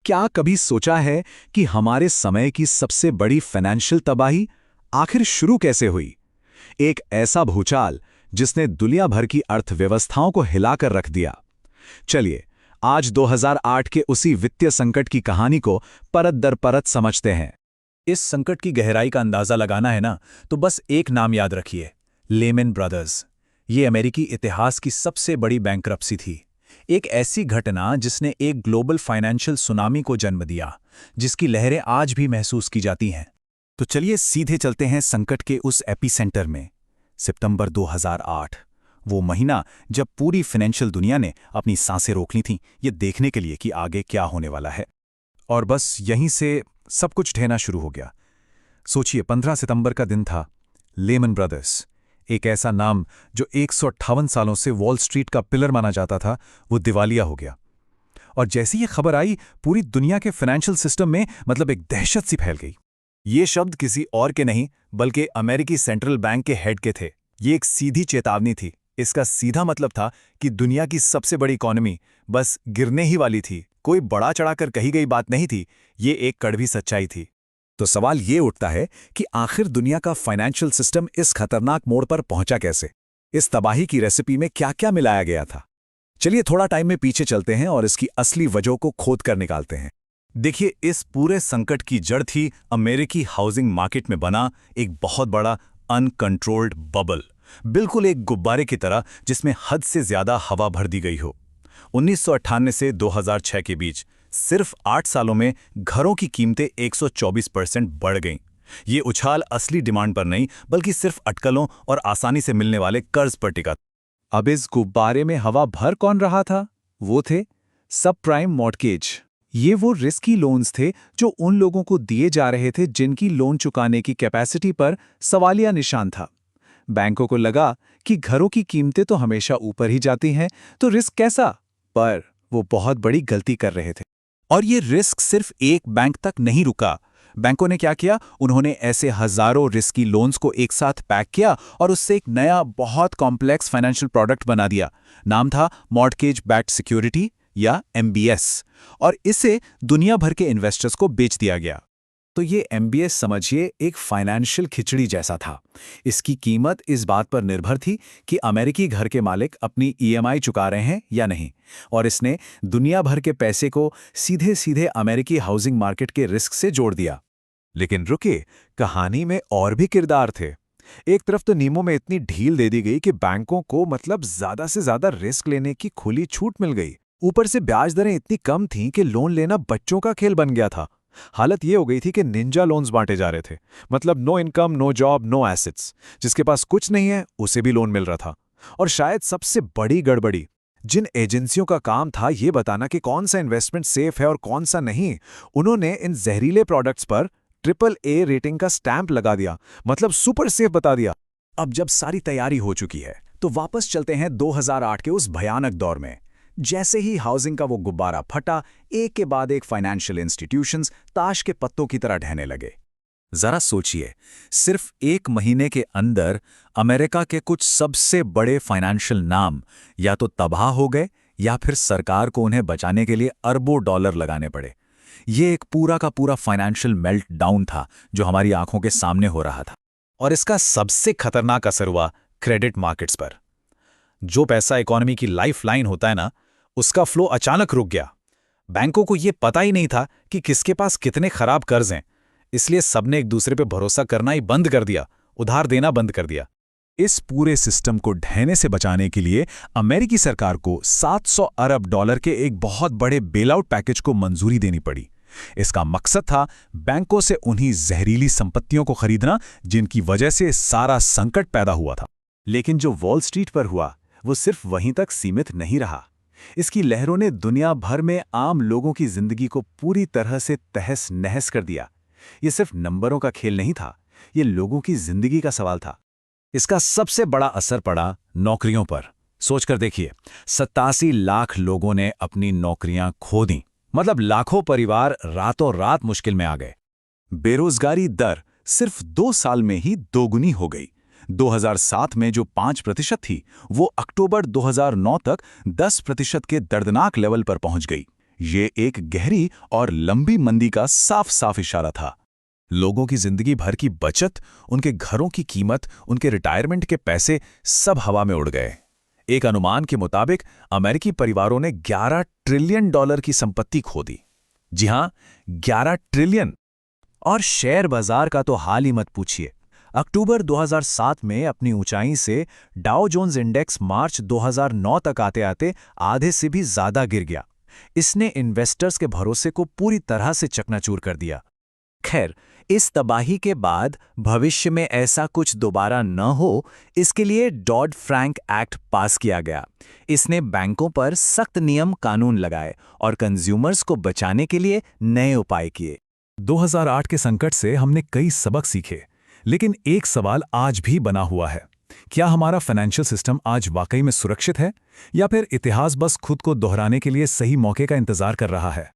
क्या कभी सोचा है कि हमारे समय की सबसे बड़ी फाइनेंशियल तबाही आखिर शुरू कैसे हुई? एक ऐसा भूचाल जिसने दुनिया भर की अर्थव्यवस्थाओं को हिलाकर रख दिया। चलिए, आज 2008 के उसी वित्तीय संकट की कहानी को परत दर परत समझते हैं। इस संकट की गहराई का अंदाजा लगाना है ना, तो बस एक नाम याद रखिए, लेमन ब्रदर्स। ये अमेरिकी इतिहास की सबसे बड़ी बैंकरप्सी थी। एक ऐसी घटना जिसने एक ग्लोबल फाइनेंशियल सुनामी को जन्म दिया, जिसकी लहरें आज भी महसूस की जाती हैं। तो चलिए सीधे चलते हैं संकट के उस एपिसेंटर में। सितंबर 2008, वो महीना जब पूरी फाइनेंशियल दुनिया ने अपनी सांसें रोक ली थीं, ये देखने के लिए कि आगे क्या होने वाला है। और बस यहीं से सब कुछ ढहना शुरू हो गया। सोचिए, 15 सितंबर का दिन था। लेमन ब्रदर्स, एक ऐसा नाम जो 158 सालों से वॉल स्ट्रीट का पिलर माना जाता था, वो दिवालिया हो गया। और जैसे ये खबर आई, पूरी दुनिया के फाइनेंशियल सिस्टम में मतलब एक दहशत सी फैल गई। ये शब्द किसी और के नहीं, बल्कि अमेरिकी सेंट्रल बैंक के हेड के थे। ये एक सीधी चेतावनी थी। इसका सीधा मतलब था कि दुनिया की सबसे बड़ी इकोनॉमी बस गिरने ही वाली थी। कोई बड़ा चढ़ाकर कही गई बात नहीं थी, ये एक कड़वी सच्चाई थी। तो सवाल ये उठता है कि आखिर दुनिया का फाइनेंशियल सिस्टम इस खतरनाक मोड़ पर पहुंचा कैसे? इस तबाही की रेसिपी में क्या क्या मिलाया गया था? चलिए थोड़ा टाइम में पीछे चलते हैं और इसकी असली वजह को खोद कर निकालते हैं। देखिए, इस पूरे संकट की जड़ थी अमेरिकी हाउसिंग मार्केट में बना एक बहुत बड़ा अनकंट्रोल्ड बबल। बिल्कुल एक गुब्बारे की तरह जिसमें हद से ज्यादा हवा भर दी गई हो। 1998 से 2006 के बीच सिर्फ 8 सालों में घरों की कीमतें 124% बढ़ गईं। ये उछाल असली डिमांड पर नहीं, बल्कि सिर्फ अटकलों और आसानी से मिलने वाले कर्ज पर टिका। अब इस गुब्बारे में हवा भर कौन रहा था? वो थे सब प्राइम मॉर्टगेज। ये वो रिस्की लोन्स थे जो उन लोगों को दिए जा रहे थे जिनकी लोन चुकाने की कैपेसिटी पर सवालिया निशान था। बैंकों को लगा कि घरों की कीमतें तो हमेशा ऊपर ही जाती हैं, तो रिस्क कैसा? पर वो बहुत बड़ी गलती कर रहे थे। और ये रिस्क सिर्फ एक बैंक तक नहीं रुका। बैंकों ने क्या किया? उन्होंने ऐसे हजारों रिस्की लोन्स को एक साथ पैक किया और उससे एक नया बहुत कॉम्प्लेक्स फाइनेंशियल प्रोडक्ट बना दिया। नाम था मॉर्टगेज बैक्ड सिक्योरिटी या MBS, और इसे दुनिया भर के इन्वेस्टर्स को बेच दिया गया। तो ये MBS समझिए एक फाइनेंशियल खिचड़ी जैसा था। इसकी कीमत इस बात पर निर्भर थी कि अमेरिकी घर के मालिक अपनी EMI चुका रहे हैं या नहीं, और इसने दुनिया भर के पैसे को सीधे सीधे अमेरिकी हाउसिंग मार्केट के रिस्क से जोड़ दिया। लेकिन रुके, कहानी में और भी किरदार थे। एक तरफ तो नियमों में इतनी ढील दे दी गई कि बैंकों को मतलब ज्यादा से ज्यादा रिस्क लेने की खुली छूट मिल गई। ऊपर से ब्याज दरें इतनी कम थीं कि लोन लेना बच्चों का खेल बन गया था। हालत ये हो गई थी कि निंजा लोन्स बांटे जा रहे थे, मतलब no income, no job, no assets. जिसके पास कुछ नहीं है उसे भी लोन मिल रहा था। और शायद सबसे बड़ी गड़बड़ी, जिन एजेंसियों का काम था ये बताना कि कौन सा इन्वेस्टमेंट सेफ है और कौन सा नहीं, उन्होंने इन जहरीले प्रोडक्ट्स पर AAA रेटिंग का स्टैंप लगा दिया, मतलब सुपर सेफ बता दिया। अब जब सारी तैयारी हो चुकी है तो वापस चलते हैं 2008 के उस भयानक दौर में। जैसे ही हाउसिंग का वो गुब्बारा फटा, एक के बाद एक फाइनेंशियल इंस्टीट्यूशंस ताश के पत्तों की तरह ढहने लगे। जरा सोचिए, सिर्फ एक महीने के अंदर अमेरिका के कुछ सबसे बड़े फाइनेंशियल नाम या तो तबाह हो गए या फिर सरकार को उन्हें बचाने के लिए अरबों डॉलर लगाने पड़े। ये एक पूरा का पूरा फाइनेंशियल मेल्ट डाउन था जो हमारी आंखों के सामने हो रहा था। और इसका सबसे खतरनाक असर हुआ क्रेडिट मार्केट्स पर। जो पैसा इकोनॉमी की लाइफलाइन होता है ना, उसका फ्लो अचानक रुक गया। बैंकों को यह पता ही नहीं था कि किसके पास कितने खराब कर्ज हैं, इसलिए सबने एक दूसरे पे भरोसा करना ही बंद कर दिया, उधार देना बंद कर दिया। इस पूरे सिस्टम को ढहने से बचाने के लिए अमेरिकी सरकार को $700 अरब के एक बहुत बड़े बेलआउट पैकेज को मंजूरी देनी पड़ी। इसका मकसद था बैंकों से उन्हीं जहरीली संपत्तियों को खरीदना जिनकी वजह से सारा संकट पैदा हुआ था। लेकिन जो वॉल स्ट्रीट पर हुआ वो सिर्फ वहीं तक सीमित नहीं रहा। इसकी लहरों ने दुनिया भर में आम लोगों की जिंदगी को पूरी तरह से तहस नहस कर दिया। ये सिर्फ नंबरों का खेल नहीं था, ये लोगों की जिंदगी का सवाल था। इसका सबसे बड़ा असर पड़ा नौकरियों पर। सोचकर देखिए, 87 लाख लोगों ने अपनी नौकरियां खो दी, मतलब लाखों परिवार रातों रात मुश्किल में आ गए। बेरोजगारी दर सिर्फ 2 साल में ही दोगुनी हो गई। 2007 में जो 5% थी, वो अक्टूबर 2009 तक 10% के दर्दनाक लेवल पर पहुंच गई। ये एक गहरी और लंबी मंदी का साफ साफ इशारा था। लोगों की जिंदगी भर की बचत, उनके घरों की कीमत, उनके रिटायरमेंट के पैसे सब हवा में उड़ गए। एक अनुमान के मुताबिक अमेरिकी परिवारों ने 11 ट्रिलियन डॉलर की संपत्ति खो दी। जी हां, 11 ट्रिलियन। और शेयर बाजार का तो हाल ही मत पूछिए। अक्टूबर 2007 में अपनी ऊंचाई से डाउ जोन्स इंडेक्स मार्च 2009 तक आते आते आधे से भी ज्यादा गिर गया। इसने इन्वेस्टर्स के भरोसे को पूरी तरह से चकनाचूर कर दिया। खैर, इस तबाही के बाद भविष्य में ऐसा कुछ दोबारा न हो, इसके लिए डॉड फ्रैंक एक्ट पास किया गया। इसने बैंकों पर सख्त नियम कानून लगाए और कंज्यूमर्स को बचाने के लिए नए उपाय किए। 2008 के संकट से हमने कई सबक सीखे, लेकिन एक सवाल आज भी बना हुआ है। क्या हमारा फाइनेंशियल सिस्टम आज वाकई में सुरक्षित है, या फिर इतिहास बस खुद को दोहराने के लिए सही मौके का इंतजार कर रहा है?